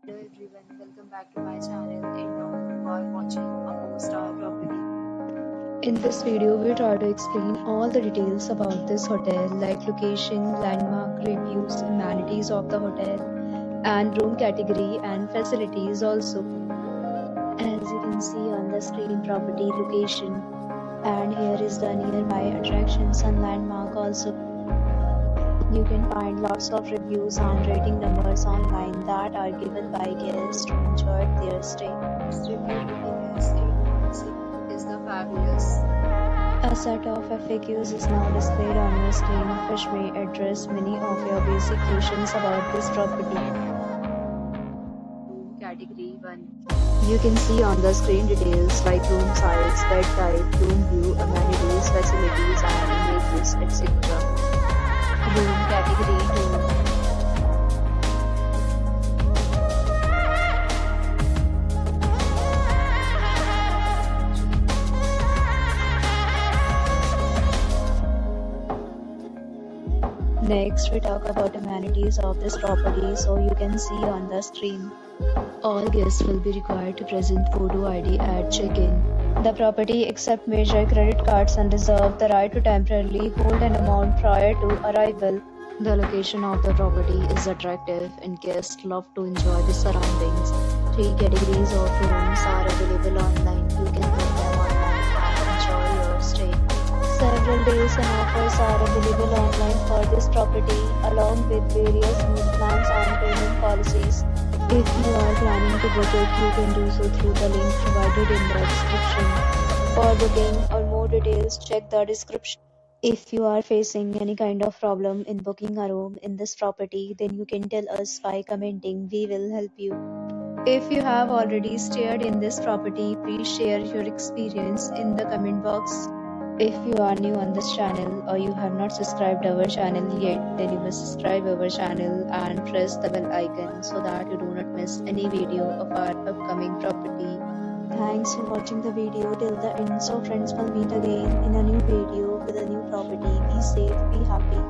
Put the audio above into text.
Hello everyone, welcome back to my channel and now you are watching a 4-star property. In this video, we try to explain all the details about this hotel like location, landmark, reviews, amenities of the hotel and room category and facilities also. As you can see on the screen, property location, and here is the nearby attractions and landmark also. You can find lots of reviews and rating numbers online that are given by guests who enjoyed their stay. Its review rating is 8.6 is the fabulous. A set of FAQs is now displayed on your screen, which may address many of your basic questions about this property. Room category 1. You can see on the screen details like room size, bed type, room view, amenities, facilities and images, etc. Room category 2. Next, we talk about amenities of this property. So you can see on the screen. All guests will be required to present photo ID at check-in. The property accepts major credit cards and reserves the right to temporarily hold an amount prior to arrival. The location of the property is attractive and guests love to enjoy the surroundings. 3 categories of rooms are available online. You can book them online and enjoy your stay. Several deals and offers are available online for this property, along with various meal plans and payment policies. If you are planning to book it, you can do so through the link provided in the description. For booking or more details, check the description. If you are facing any kind of problem in booking a room in this property, then you can tell us by commenting. We will help you. If you have already stayed in this property, please share your experience in the comment box. If you are new on this channel or you have not subscribed our channel yet, then you must subscribe our channel and press the bell icon so that you do not miss any video of our upcoming property. Thanks for watching the video till the end. So friends, will meet again in a new video with a new property. Be safe, be happy.